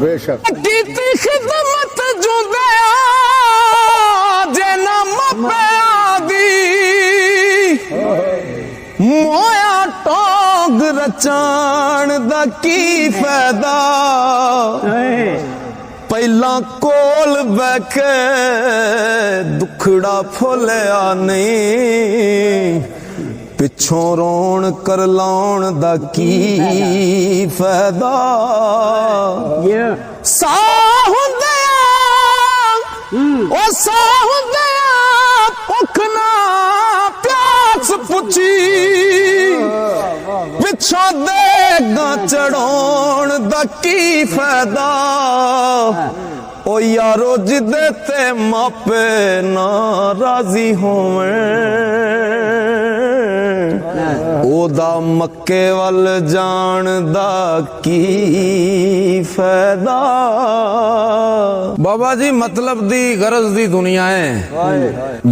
बेशक कीती खिदमत जुंदे जे ना मापिया दी मोया टोग रचाण दा की फायदा पहला कोल बैके दुखड़ा फुलिया नहीं पिछों रोण कर लाउण दा की फायदा साह हुंदिया ओ साह हुंदिया भुख ना प्यास पुछी पिछों देगा चढ़ाउण दा की फायदा ओ यारो जिदे ते मापे ना राजी होवें ओदा मक्के वल जान दा की फायदा। बाबा जी मतलब दी गरज दी दुनिया है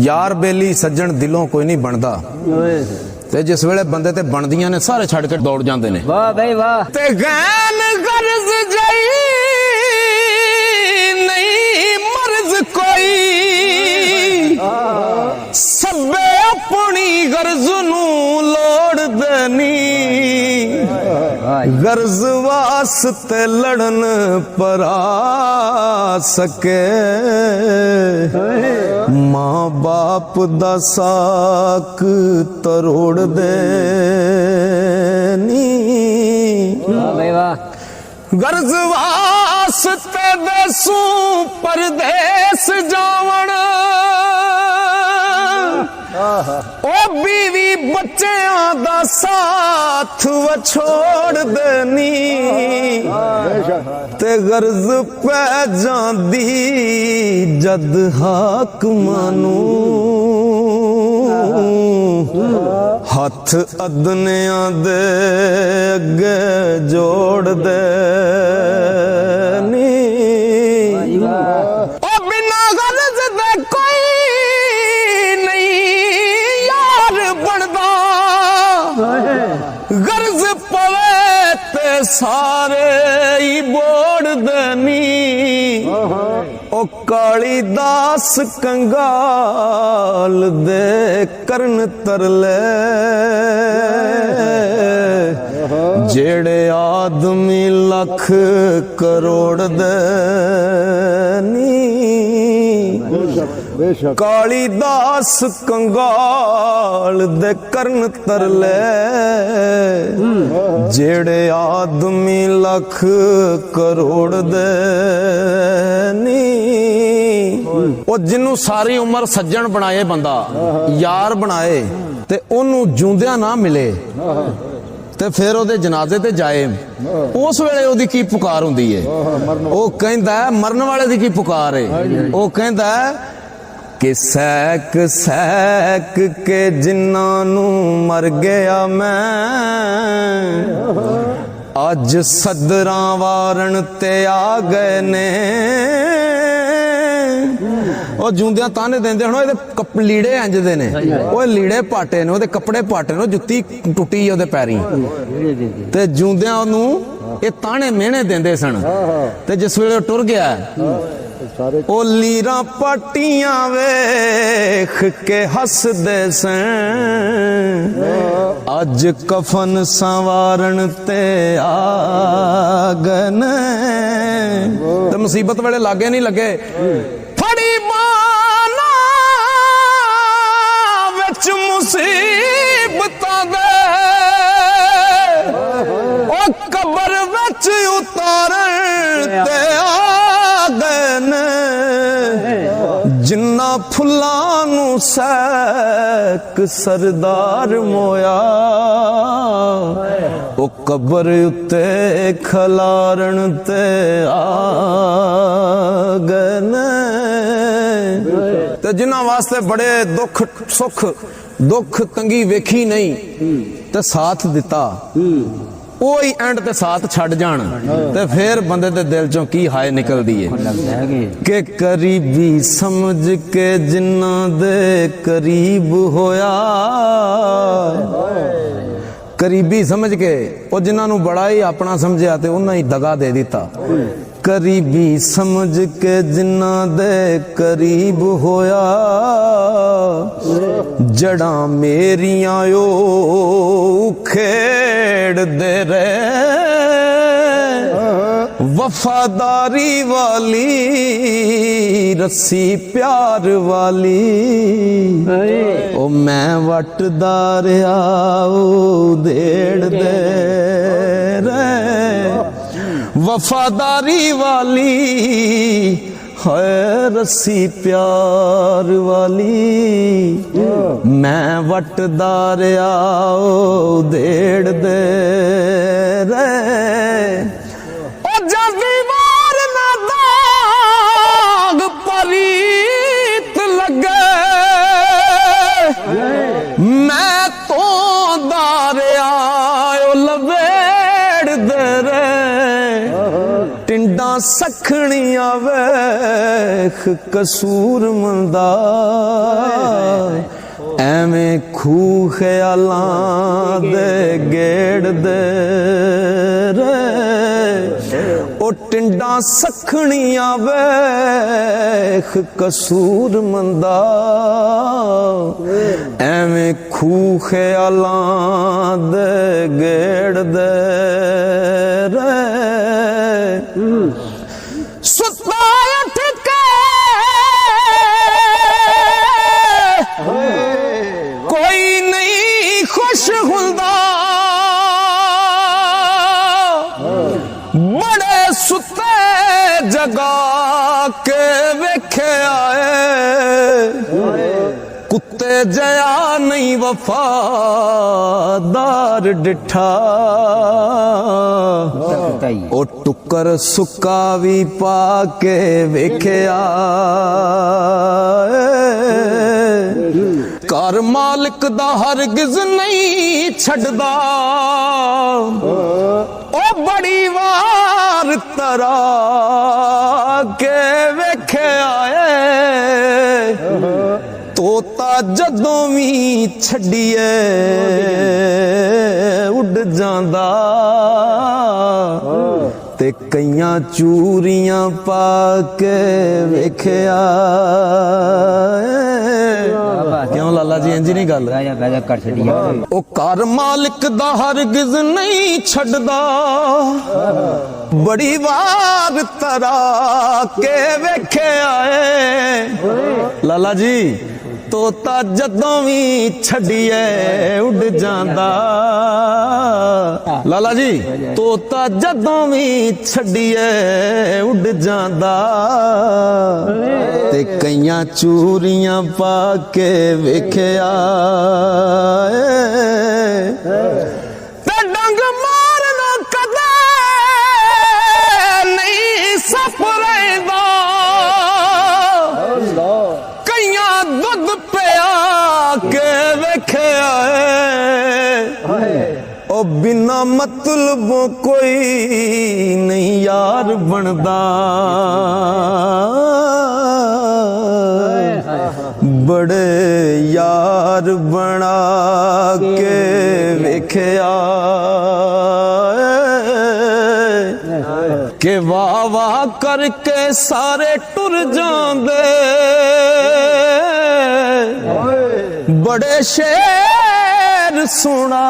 यार बेली सज्जन दिलों कोई नहीं बनदा ते जिस वेले बंदे ते बनदियां ने सारे छड़ के दौड़ जांदे ने वाह भाई वाह ते गैन गरज जाई नहीं मर्ज कोई सबे अपनी गर्ज नू लोड़ देनी गर्ज वास्ते लड़न परा सके मां बाप दा साक तरोड़ देनी भाई वाह गर्ज वास्ते देसू परदेस जावण ओ बीवी बच्चों दा साथ व छोड़ देनी ते गर्ज पै जांदी जद हाकमानू हथ अदनियां दे अगे जोड़ देनी ओ बिना गर्ज दे कोई गर्ज पवे ते सारे ही बोड़ देनी ओ कालीदास कंगाल दे करन तरले जेड़े आदमी लख करोड़ देनी कालीदास कंगाल दे करन तरले जेड़े आदमी लख करोड़ देनी ओ जिन्नू सारी उम्र सज्जन बनाए बंदा यार बनाए ते ओनू जूंदिया ना मिले ते फिर ओदे जनाजे ते जाए उस वेले ओदी की पुकार हुंदी है ओ कहंदा मरन वाले दी की पुकार है ओ कहंदा कि सैक सैक के जिन्ना नू मर गया मैं अज सदरां वारन ते आ गए ने ਉਹ ਜੂੰਦਿਆਂ ਤਾਨੇ ਦਿੰਦੇ ਹੁਣ ਇਹਦੇ ਲੀੜੇ ਇੰਜਦੇ ਨੇ ਉਹ ਲੀੜੇ ਪਾਟੇ ਨੇ ਉਹਦੇ ਕੱਪੜੇ ਪਾਟੇ ਨੇ ਜੁੱਤੀ ਟੁੱਟੀ ਉਹਦੇ ਪੈਰੀਂ ਤੇ ਜੂੰਦਿਆਂ ਉਹਨੂੰ ਇਹ ਤਾਣੇ ਮਿਹਣੇ ਦਿੰਦੇ ਸਨ ਤੇ ਜਿਸ ਵੇਲੇ ਟੁਰ ਗਿਆ ਉਹ ਲੀਰਾਂ ਪਾਟੀਆਂ ਵੇਖ ਕੇ ਹੱਸਦੇ ਸਨ ਅੱਜ ਕਫਨ ਸੰਵਾਰਨ ਤੇ ਆ ਗਏ ਨੇ ਤੇ ਮੁਸੀਬਤ ਵੇਲੇ ਲਾਗੇ ਨਹੀਂ ਲੱਗੇ मुसीबतां दे ओ कबर विच उतारन ते आ गए ने जिन्ना फुल्लां नू सैक सरदार मोया ओ कबर उत्ते खलारन ते आ गए ने ते जिन्ना वास्ते बड़े दुख सुख दुख तंगी वेखी नहीं ते साथ दिता ओही एंड ते साथ छड़ जान ते फिर बंदे दे दिल चों की हाय निकलदी है कि करीबी समझ के जिन्ना दे करीब होया करीबी समझ के ओ जिन्ना नू बड़ा ही अपना समझिया ते उन्ना ही दगा दे दिता करीबी समझ के जिन्ना दे करीब होया जड़ा मेरियां ओ खेड़ दे रहे वफादारी वाली रस्सी प्यार वाली ओ मैं वटदा रहा उधेड़ दे रे वफादारी वाली है रस्सी प्यार वाली मैं वटदा रहा उधेड़ दे रे जज़ीवार ना दाग परीत लगे मैं तो दारिया लवेड़ दे रे टिंडा सखनिया वेख कसूर मंदा ਐਵੇਂ ਖੂਹ ਖਿਆਲਾਂ ਦੇ ਗੇੜਦੇ ਰੇ ਉਹ ਟਿੰਡਾਂ ਸਖਣੀਆਂ ਵੇਖ ਕਸੂਰ ਮੰਦਾ ਐਵੇਂ ਖੂਹ ਖਿਆਲਾਂ ਦੇ ਗੇੜਦੇ ਰੇ ਸੁੱਤਾ ਉੱਠ ਕੇ कोई नहीं खुश हुंदा बड़े सुते जगा के वेखे आए कुत्ते जया नहीं वफादार डिठा ओ टुकर सुक्का भी पा के वेखे आए घर मालिक दा हरगिज नहीं छड़दा ओ बड़ी वार तरा के वेखे आए तोता जदों भी छड़िए उड़ जांदा ते कईयां चूरियां पा के वेखे आए क्यों लाला जी इंज नहीं गल ओ घर मालिक दा हरगिज नहीं छड़दा बड़ी वार तरा के वेखे आए लाला जी तोता जदों भी छड़िए उड़ जांदा लाला जी तोता जदों भी छड़िए उड़ जांदा ते कईयां चूरियां पा के वेखिया ते डंग मारना कदे नहीं सप रहिंदा कईयां दुध पिया के वेखिया ओ बिना मतलब कोई नहीं यार बनदा बड़े यार बना के वेखिया के वाह वाह करके सारे टुर जांदे बड़े शेर सुना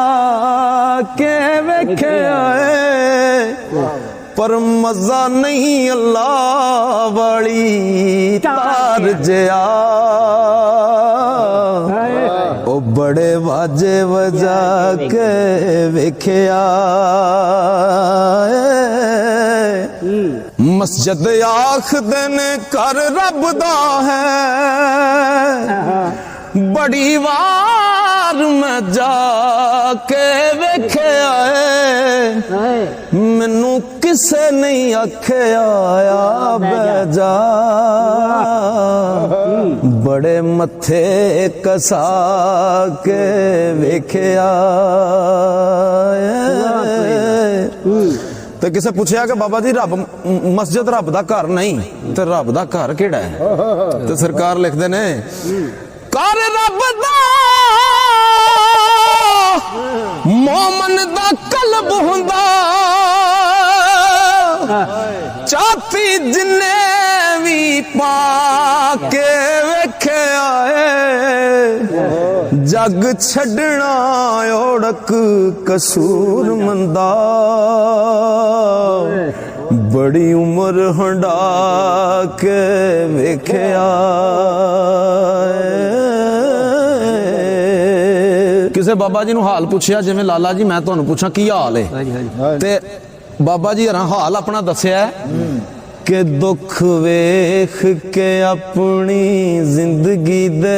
के वेखिया पर मजा नहीं अल्लाह वाली तार जया ओ बड़े वाजे वजा के वेखिया मस्जिद आखदे ने कर रब दा है बड़ी वार मैं जाके वेखिया मैनू किसे नहीं आख्या बैजा बड़े मथे कसा के वेखिया तो किसे पूछया कि बाबा जी रब मस्जिद रब दा घर नहीं तो रब दा घर केड़ा है तो सरकार लिखते ने कर रब दा मोमन दा कल्ब हुंदा ਚਾਤੀ ਜਿੰਨੇ ਵੀ ਪਾ ਕੇ ਵੇਖਿਆ ਏ ਜੱਗ ਛੱਡਣਾ ਓੜਕ ਕਸੂਰ ਮੰਦਾ ਬੜੀ ਉਮਰ ਹੰਡਾ ਕੇ ਵੇਖਿਆ ਕਿਸੇ ਬਾਬਾ ਜੀ ਨੂੰ ਹਾਲ ਪੁੱਛਿਆ ਜਿਵੇਂ ਲਾਲਾ ਜੀ ਮੈਂ ਤੁਹਾਨੂੰ ਪੁੱਛਾਂ ਕੀ ਹਾਲ ਹੈ ਹਾਂਜੀ ਹਾਂਜੀ ਤੇ ਬਾਬਾ ਜੀ ਹਰਾਂ ਹਾਲ ਆਪਣਾ ਦੱਸਿਆ ਕਿ ਦੁੱਖ ਵੇਖ ਕੇ ਆਪਣੀ ਜ਼ਿੰਦਗੀ ਦੇ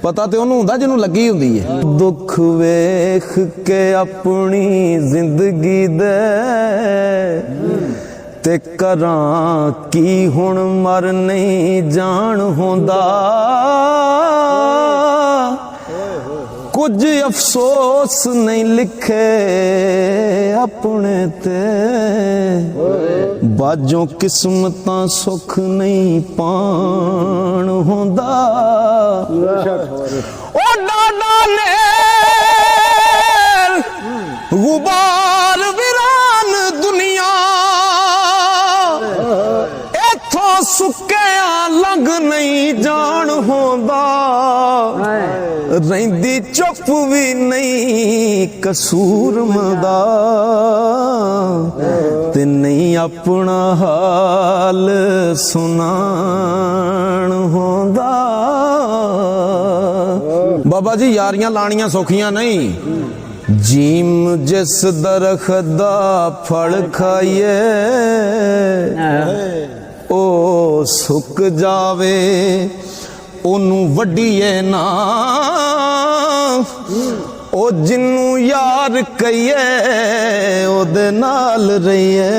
ਪਤਾ ਤੇ ਉਹਨੂੰ ਹੁੰਦਾ ਜਿਹਨੂੰ ਲੱਗੀ ਹੁੰਦੀ ਹੈ ਦੁੱਖ ਵੇਖ ਕੇ ਆਪਣੀ ਜ਼ਿੰਦਗੀ ਦੇ ਤੇ ਕਰਾਂ ਕੀ ਹੁਣ ਮਰ ਨਹੀਂ ਜਾਣ ਹੁੰਦਾ ਕੁਝ ਅਫਸੋਸ ਨਹੀਂ ਲਿਖੇ ਆਪਣੇ ਤੇ ਬਾਝੋਂ ਕਿਸਮਤਾਂ ਸੁੱਖ ਨਹੀਂ ਪਾਣ ਹੁੰਦਾ ਉਹ ਡਾਡਾ ਨੇ ਗੁਬਾਰ ਵਿਰਾਨ ਦੁਨੀਆ ਇਥੋਂ ਸੁੱਕਿਆ ਲੰਘ ਨਹੀਂ ਜਾਣ ਹੁੰਦਾ ਰਹਿੰਦੀ ਚੁੱਪ ਵੀ ਨਹੀਂ ਕਸੂਰ ਮਦਾ ਤੇ ਨਹੀਂ ਆਪਣਾ ਹਾਲ ਸੁਣਾਣ ਹੁੰਦਾ ਬਾਬਾ ਜੀ ਯਾਰੀਆਂ ਲਾਣੀਆਂ ਸੌਖੀਆਂ ਨਹੀਂ ਜੀਮ ਜਿਸ ਦਰਖਤ ਦਾ ਫਲ ਖਾਈਏ ਉਹ ਸੁੱਕ ਜਾਵੇ ਉਹਨੂੰ ਵੱਡੀਏ ਨਾ ਉਹ ਜਿੰਨੂੰ ਯਾਰ ਕਹੀਏ ਉਹਦੇ ਨਾਲ ਰਹੀਏ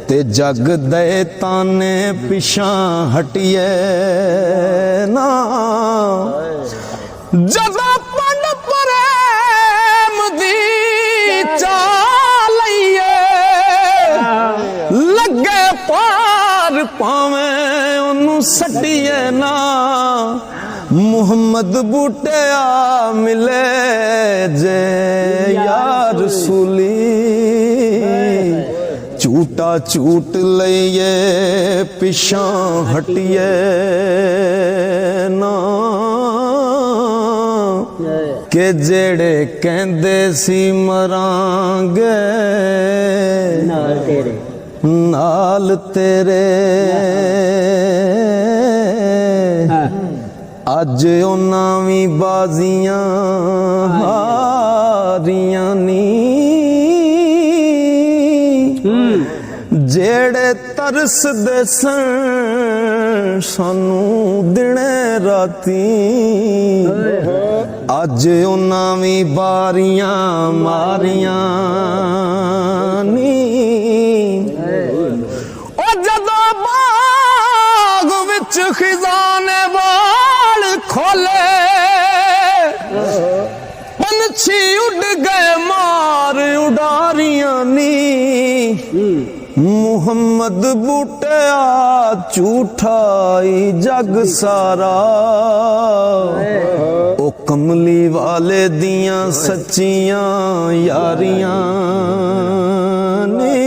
ਤੇ ਜੱਗ ਦੇ ਤਾਨੇ ਪਿਛਾਂ ਹਟੀਏ ਨਾ ਜਦੋਂ ਪੰਡ ਪ੍ਰੇਮ ਦੀ ਚਾਹ ਲਈਏ ਲੱਗੇ ਪਾਰ ਪਾਵੇਂ ਉਹਨੂੰ ਛੱਡੀਏ ਨਾ ਮੁਹੰਮਦ ਬੂਟਿਆ ਮਿਲੇ ਜੇ ਯਾਰ ਰਸੂਲੀ ਝੂਟਾ ਝੂਟ ਲਈਏ ਪਿਛਾਂ ਹਟੀਏ ਨਾ ਕਿ ਜਿਹੜੇ ਕਹਿੰਦੇ ਸੀ ਮਰਾਂਗੇ ਨਾਲ ਤੇਰੇ ਅੱਜ ਉਹਨਾਂ ਵੀ ਬਾਜ਼ੀਆਂ ਹਾਰੀਆਂ ਨੀ ਜਿਹੜੇ ਤਰਸਦੇ ਸਨ ਸਾਨੂੰ ਦਿਨੇ ਰਾਤੀ ਅੱਜ ਉਹਨਾਂ ਵੀ ਬਾਰੀਆਂ ਮਾਰੀਆਂ ਨੀ ਉਹ ਜਦੋਂ ਬਾਗ ਵਿੱਚ ਖਜ਼ਾਨੇ ਵਾਲ ਖੋਲੇ ਪੰਛੀ ਉੱਡ ਗਏ ਮਾਰ ਉਡਾਰੀਆਂ ਨੀ ਮੁਹੰਮਦ ਬੂਟਿਆ ਝੂਠਾਈ ਜਗ ਸਾਰਾ ਉਹ ਕਮਲੀ ਵਾਲੇ ਦੀਆਂ ਸੱਚੀਆਂ ਯਾਰੀਆਂ ਨੇ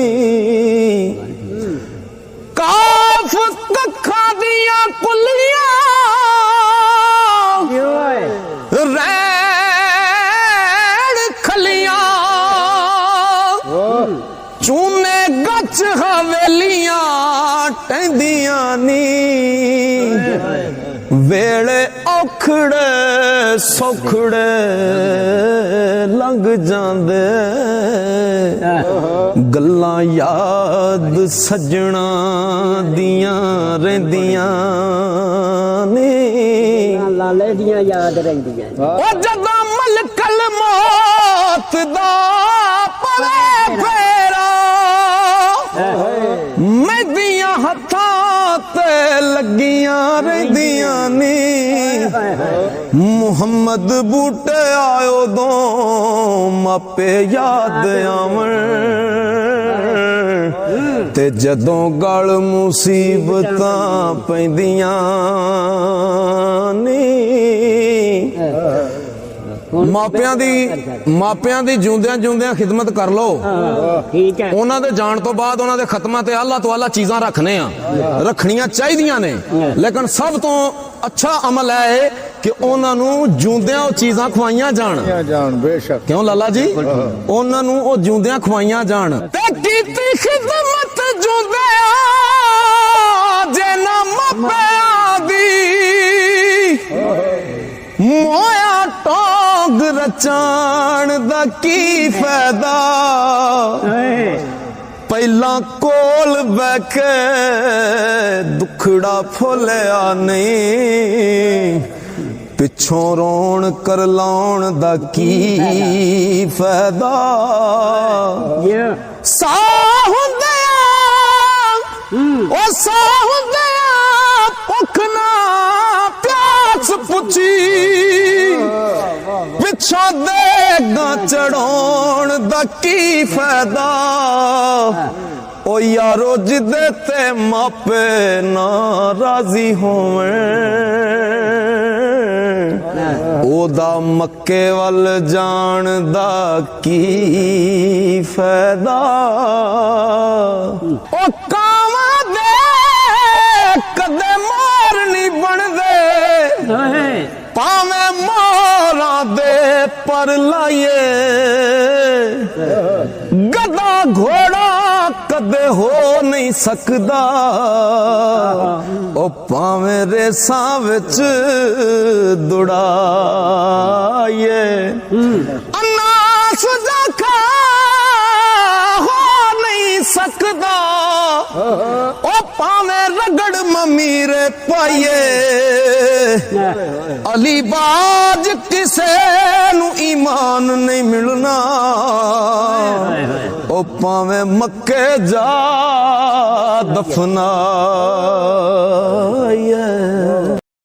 ਕਾਫ ਕੱਖਾਂ ਦੀਆਂ ਕੁੱਲੀਆਂ ਰੈਣ ਖਲੀਆਂ ਚੂਨੇ ਗੱਚ ਹਵੇਲੀਆਂ ਟਹਿੰਦੀਆਂ ਨੀ ਵੇਲੇ ਔਖੜੇ ਸੌਖੜੇ ਲੰਘ ਜਾਂਦੇ ਗੱਲਾਂ ਯਾਦ ਸੱਜਣਾ ਦੀਆਂ ਰਹਿੰਦੀਆਂ ਨੇ ਲਾਲੇ ਦੀਆਂ ਯਾਦ ਰਹਿੰਦੀਆਂ ਉਹ ਜਦੋਂ ਮਲਕਲ ਮੌਤ ਦਾ ਪਵੇ ਫੇਰਾ ਮੈਦੀਆਂ ਹੱਥਾਂ ਤੇ ਲੱਗੀਆਂ ਰਹਿੰਦੀਆਂ ਨੀ ਮੁਹੰਮਦ ਬੂਟਿਆ ਉਦੋਂ ਮਾਪੇ ਯਾਦ ਆਵਣ ਤੇ ਜਦੋਂ ਗਲ ਮੁਸੀਬਤਾਂ ਪੈਂਦੀਆਂ ਨੀ ਮਾਪਿਆਂ ਦੀ ਜਿਉਂਦਿਆਂ ਖਿਦਮਤ ਕਰ ਲਓ। ਠੀਕ ਹੈ। ਉਹਨਾਂ ਦੇ ਜਾਣ ਤੋਂ ਬਾਅਦ ਉਹਨਾਂ ਦੇ ਖਤਮਾਂ ਤੇ ਆਲਾ ਤੋਂ ਆਲਾ ਚੀਜ਼ਾਂ ਰੱਖਣੀਆਂ ਚਾਹੀਦੀਆਂ ਨੇ, ਲੇਕਿਨ ਸਭ ਤੋਂ ਅੱਛਾ ਅਮਲ ਹੈ ਕਿ ਉਹਨਾਂ ਨੂੰ ਜਿਉਂਦਿਆਂ ਉਹ ਚੀਜ਼ਾਂ ਖਵਾਈਆਂ ਜਾਣ। ਬੇਸ਼ੱਕ। ਕਿਉਂ ਲਾਲਾ ਜੀ? ਉਹਨਾਂ ਨੂੰ ਉਹ ਜਿਉਂਦਿਆਂ ਖਵਾਈਆਂ ਜਾਣ। ਤੇ ਕੀਤੀ ਖਿਦਮਤ ਜਿਉਂਦਿਆਂ ਜੇ ਨਾ ਮਾਪਿਆਂ ਦੀ, ਮੋਇਆ ਟੋਗ ਰਚਾਣ ਦਾ ਕੀ ਫਾਇਦਾ? ਪਹਿਲਾਂ ਕੋਲ ਬਹਿ ਕੇ ਦੁਖੜਾ ਫੁੱਲਿਆ ਨਹੀਂ, ਪਿੱਛੋਂ ਰੋਣ ਕਰ ਲਾਉਣ ਦਾ ਕੀ ਫਾਇਦਾ? ਸਾਹ ਹੁੰਦਿਆਂ ਉਹ ਸਾਹ ਹੁੰਦਿਆਂ ਭੁੱਖ ਨਾ ਪਿਆਸ ਪੁੱਛੀ, ਪਿੱਛੋਂ ਦੇਗਾ ਚੜਾਉਣ ਦਾ ਕੀ ਫਾਇਦਾ? ਓ ਯਾਰੋ ਜਿੱਦੇ ਤੇ ਮਾਪੇ ਨਾ ਰਾਜ਼ੀ ਹੋਵਣ, ਉਹਦਾ ਮੱਕੇ ਵੱਲ ਜਾਣ ਦਾ ਕੀ ਫਾਇਦਾ? ਉਹ ਕਾਵਾਂ ਦੇ ਕਦੇ ਮੋਰ ਨਹੀਂ ਬਣਦੇ, ਭਾਵੇਂ ਮੋਰਾਂ ਦੇ ਪਰ ਲਾਈਏ, ਗਧਾ ਘੋੜਾ ਕਦੇ ਹੋ ਨਹੀਂ ਸਕਦਾ, ਉਹ ਭਾਵੇਂ ਰੇਸਾਂ ਵਿੱਚ ਦੁੜਾਈਏ। ਅਨਾਸ ਦਾ ਖਾ ਹੋ ਨਹੀਂ ਸਕਦਾ, ਉਹ ਭਾਵੇਂ ਰਗੜ ਮਮੀਰੇ ਪਾਈਏ। ਅਲੀਬਾਜ ਕਿਸੇ ਨੂੰ ਈਮਾਨ ਨਹੀਂ ਮਿਲਣਾ, ਉਹ ਭਾਵੇਂ ਮੱਕੇ ਜਾ ਦਫਨਾ।